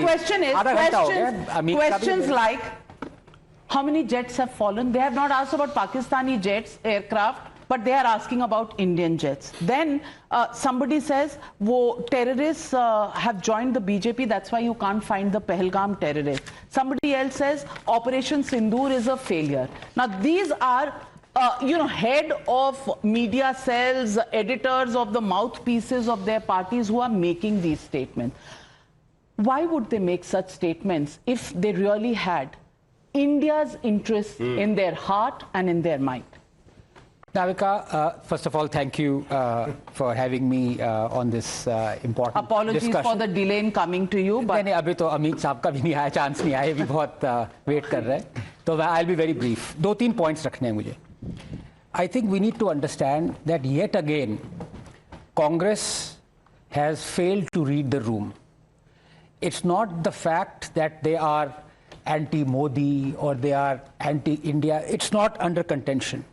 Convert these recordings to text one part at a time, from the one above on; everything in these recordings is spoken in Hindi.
question is, questions like how many jets have fallen? They have not asked about Pakistani jets, aircraft, but they are asking about Indian jets. Then somebody says, terrorists have joined the BJP, that's why you can't find the Pahalgam terrorists. Somebody else says, Operation Sindoor is a failure. Now, these are head of media cells, editors of the mouthpieces of their parties who are making these statements. Why would they make such statements if they really had India's interests in their heart and in their mind? Navika, first of all, thank you for having me on this important Apologies discussion. for the delay in coming to you. But नहीं, अभी तो अमित साहब का भी नहीं आया, चांस नहीं आया, भी बहुत वेट कर रहे हैं. तो I'll be very brief. 2-3 points रखने हैं मुझे. I think we need to understand that yet again, Congress has failed to read the room. It's not the fact that they are anti-Modi or they are anti-India. It's not under contention.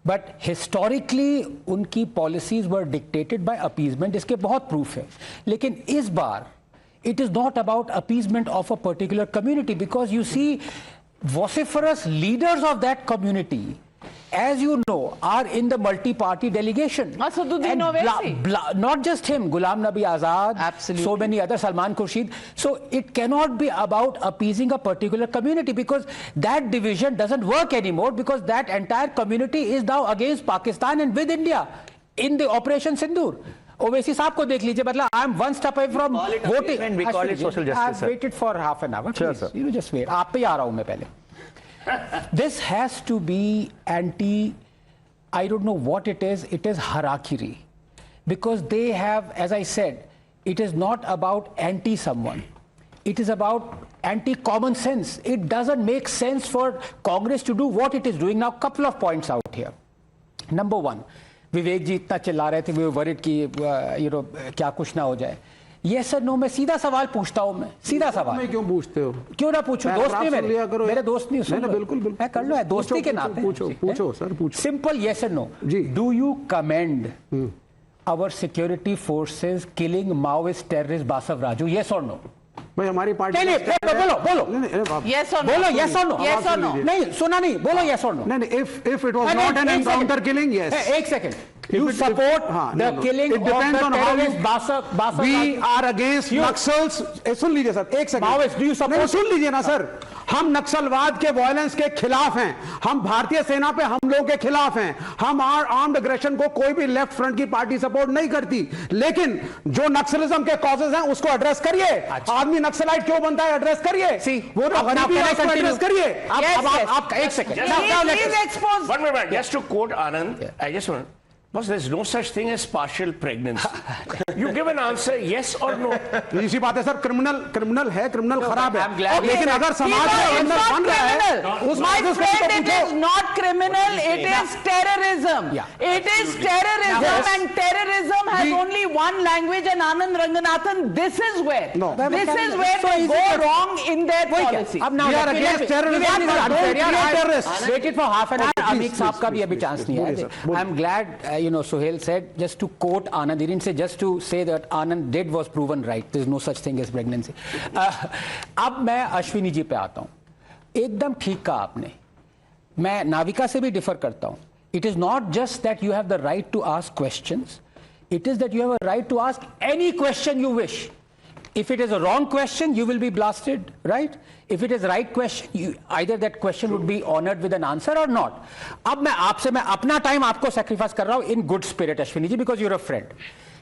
But historically, उनकी policies were dictated by appeasement. इसके बहुत proof है. लेकिन इस बार, it is not about appeasement of a particular community, because you see, vociferous leaders of that community, as you know, are in the multi-party delegation. Asaduddin Owaisi. Not just him, Ghulam Nabi Azad, absolutely, so many others, Salman Khurshid. So it cannot be about appeasing a particular community, because that division doesn't work anymore, because that entire community is now against Pakistan and with India in the Operation Sindoor. Owaisi साहब को देख लीजिए, मतलब I am one step away from voting. We call it social justice. I have waited for half an hour. Sure, please, sir. you just wait. आप पे ही आ रहा हूँ मैं पहले. This has to be anti, I don't know what it is harakiri. Because they have, as I said, it is not about anti-someone. It is about anti-common sense. It doesn't make sense for Congress to do what it is doing. Now, couple of points out here. Number one, विवेक जी इतना चिल्ला रहे थे, we were worried कि, क्या कुछ ना हो जाए. Yes sir, no, मैं सीधा सवाल पूछता हूँ, मैं सीधा सवाल. मैं क्यों पूछते हो? क्यों ना पूछूं? दोस्त नहीं मेरे दोस्त नहीं. नहीं, बिल्कुल बिल्कुल. मैं कर लो है दोस्ती के नाते. पूछो सर, पूछो. Simple yes or no. Do you commend our security forces killing Maoist terrorist Basav Raju? Yes or no? भाई हमारी पार्टी बोलो yes or no, बोलो yes or no, yes or no. नहीं सुना नहीं, बोलो yes or no. नहीं, if it was not an encounter killing, yes. एक second. You support the killing of the terrorist Basav We are against Naxals. सुन लीजिए सर, एक second. Maoist, do you support? सुन लीजिए ना सर. हम नक्सलवाद के वायलेंस के खिलाफ हैं. हम भारतीय सेना पे हमलों के खिलाफ हैं. हम आर्म्ड एग्रेशन को कोई भी लेफ्ट फ्रंट की पार्टी सपोर्ट नहीं करती. लेकिन जो नक्सलिज्म के कॉजेज हैं उसको एड्रेस करिए. आदमी नक्सलाइट क्यों बनता है, एड्रेस करिए. वो तो गरीबी है, उसको एड्रेस करिए. आप एक second. One minute, just to quote Anand, I just want. Boss, there's no such thing as partial pregnancy. You give an answer, yes or no. इसी बात है सर. क्रिमिनल है, क्रिमिनल खराब है. लेकिन अगर समाज में अंदर बन रहा है, उस My friend, it is not criminal, it is terrorism. It is terrorism, and terrorism has only one language. And Anand Ranganathan, this is where they go wrong in their policy. We are against terrorism. Terrorists. Waited for half an hour. Amit साहब का भी अभी चांस नहीं है. I'm glad. Suhail said, just to quote Anand, he didn't say just to say that Anand did was proven right. There is no such thing as pregnancy. अब मैं अश्विनी जी पे आता हूँ. एकदम ठीक कहा आपने. मैं नाविका से भी डिफर करता हूँ. It is not just that you have the right to ask questions. It is that you have a right to ask any question you wish. If it is a wrong question, you will be blasted, right? If it is right question, either that question would be honored with an answer or not. अब मैं अपना time आपको sacrifice कर रहा हूँ in good spirit, Ashwini ji, because you're a friend.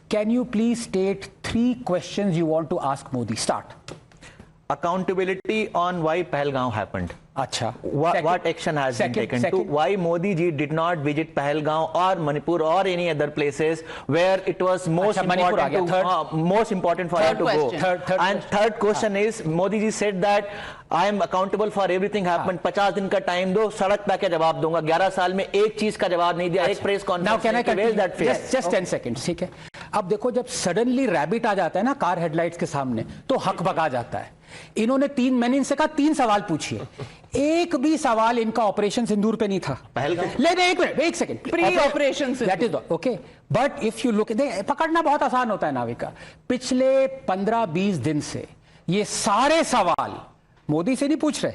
Can you please state 3 questions you want to ask Modi? Start. Accountability on why Pahalgam happened. Acha. What action has been taken to why Modi ji did not visit Pahalgam or Manipur or any other places where it was most important for him to go. And third question is, Modi ji said that I am accountable for everything happened. 50 दिन का time दो, सड़क पे क्या जवाब दूंगा. 11 साल में एक चीज का जवाब नहीं दिया. एक press conference. Now can I continue? Just 10 seconds, ठीक है. अब देखो, जब सडनली रैबिट आ जाता है ना कार हेडलाइट्स के सामने, तो हक भगा जाता है. मैंने इनसे कहा 3 सवाल पूछिए. एक भी सवाल इनका ऑपरेशन सिंदूर पे नहीं था. एक second. Pre operation that is okay. But if you look, पकड़ना बहुत आसान होता है नाविका. पिछले 15-20 दिन से ये सारे सवाल मोदी से नहीं पूछ रहे,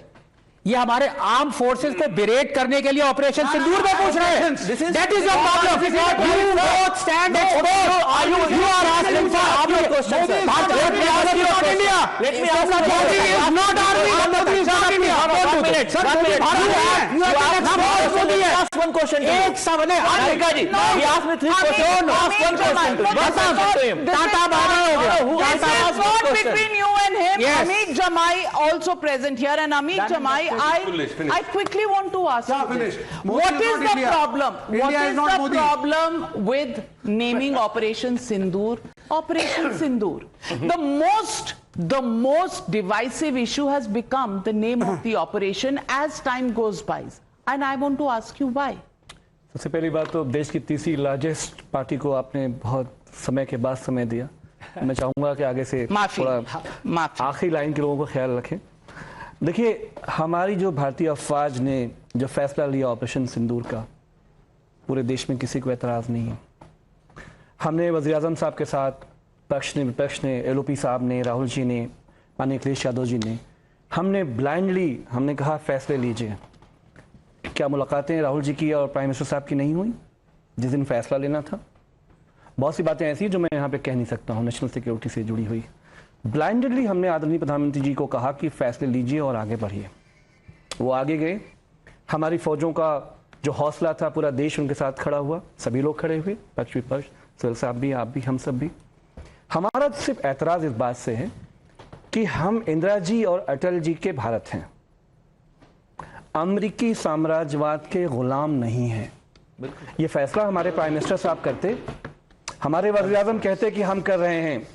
ये हमारे आर्म फोर्सेस को बिरेट करने के लिए ऑपरेशन सिंदूर में पूछ रहे हैं। That is your problem. You both stand expose. You are asking for army question. Let me ask you about India. Let me ask Modi is not army. Modi is not India. One minute sir, you ask one question. एक सवाल है America ji. He ask me 3 question. Ask one question to him. टाटा बाधा हो गया। This is not between you and him. Amit Jamai also present here, and Amit Jamai, I quickly want to ask you this. What is the problem? What is the problem with naming Operation Sindoor? Operation Sindoor. The most divisive issue has become the name of the operation as time goes by. And I want to ask you why. सबसे पहली बात तो देश की तीसरी लार्जेस्ट पार्टी को आपने बहुत समय के बाद समय दिया। मैं चाहूंगा कि आगे से थोड़ा आखिरी लाइन के लोगों को ख्याल रखें। देखिए, हमारी जो भारतीय अफवाज ने जो फैसला लिया ऑपरेशन सिंदूर का, पूरे देश में किसी को एतराज़ नहीं है। हमने वज़ीर-ए-आज़म साहब के साथ पक्ष ने विपक्ष ने, LOP साहब ने, राहुल जी ने, माननीय अखिलेश यादव जी ने, हमने ब्लाइंडली हमने कहा फैसले लीजिए। क्या मुलाकातें राहुल जी की और प्राइम मिनिस्टर साहब की नहीं हुई जिस दिन फैसला लेना था? बहुत सी बातें ऐसी जो मैं यहाँ पे कह नहीं सकता हूँ, नेशनल सिक्योरिटी से जुड़ी हुई। ब्लाइंडली हमने आदरणीय प्रधानमंत्री जी को कहा कि फैसले लीजिए और आगे बढ़िए। वो आगे गए। हमारी फौजों का जो हौसला था, पूरा देश उनके साथ खड़ा हुआ, सभी लोग खड़े हुए, पक्ष विपक्ष, सोहेल साहब भी, आप भी, हम सब भी। हमारा सिर्फ ऐतराज इस बात से है कि हम इंदिरा जी और अटल जी के भारत हैं, अमेरिकी साम्राज्यवाद के गुलाम नहीं हैं। ये फैसला हमारे प्राइम मिनिस्टर साहब करते, हमारे वज़ीर-ए-आज़म कहते कि हम कर रहे हैं,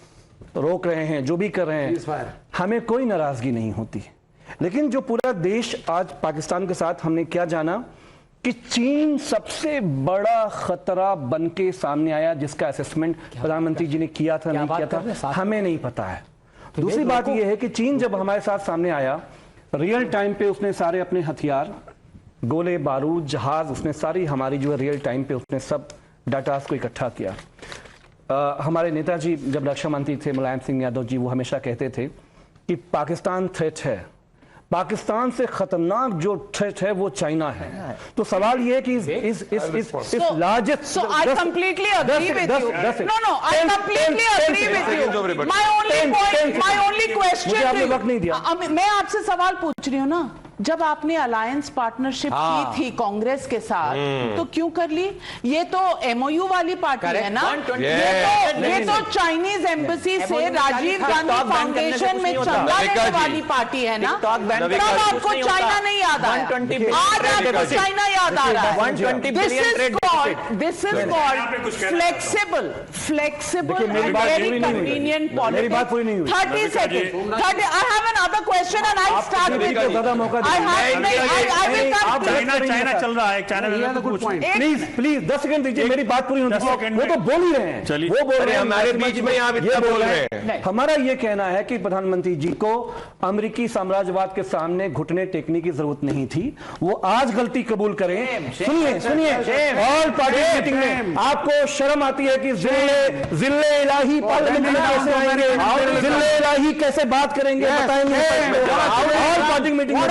रोक रहे हैं, जो भी कर रहे हैं, हमें कोई नाराजगी नहीं होती। लेकिन जो पूरा देश आज पाकिस्तान के साथ, हमने क्या जाना कि चीन सबसे बड़ा खतरा बन के सामने आया, जिसका असेसमेंट प्रधानमंत्री जी ने किया था, नहीं किया था, हमें नहीं पता है। दूसरी बात यह है कि चीन जब हमारे साथ सामने आया, रियल टाइम पे उसने सारे अपने हथियार, गोले बारूद, जहाज, उसने सारी हमारी जो है रियल टाइम पे उसने सब डाटास को इकट्ठा किया। हमारे नेताजी जब रक्षा मंत्री थे मुलायम सिंह यादव जी, वो हमेशा कहते थे कि पाकिस्तान थ्रेट है, पाकिस्तान से खतरनाक जो थ्रेट है वो चाइना है। तो सवाल ये है कि इस largest So I completely agree with you. No, I completely agree with you. My only question मुझे आपने वक्त नहीं दिया। मैं आपसे सवाल पूछ रही हूँ ना, जब आपने अलायंस पार्टनरशिप की थी कांग्रेस के साथ, तो क्यों कर ली? ये तो MOU वाली पार्टी है ना, ये तो चाइनीज एम्बेसी से राजीव गांधी फाउंडेशन में चंदा लेने वाली पार्टी है ना। तब आपको चाइना नहीं याद आया, आज आपको चाइना याद आ रहा है। This is called flexible and very convenient politics. 30 seconds. I have another question and I start with you. China चल रहा है, चाइना कुछ प्लीज 10 सेकंड दीजिए, मेरी बात पूरी होनी चाहिए। वो तो बोल ही रहे हैं, वो बोल रहे हैं, हमारे बीच में आप इतना बोल रहे हैं। हमारा ये कहना है कि प्रधानमंत्री जी को अमेरिकी साम्राज्यवाद के सामने घुटने टेकने की जरूरत नहीं थी। वो आज गलती कबूल करें। सुनिए, ऑल पार्टी मीटिंग में आपको शर्म आती है कि जिले इलाही पार्लियामेंट में कैसे आएंगे, जिले इलाही कैसे बात करेंगे, बताएंगे। ऑल पार्टी मीटिंग में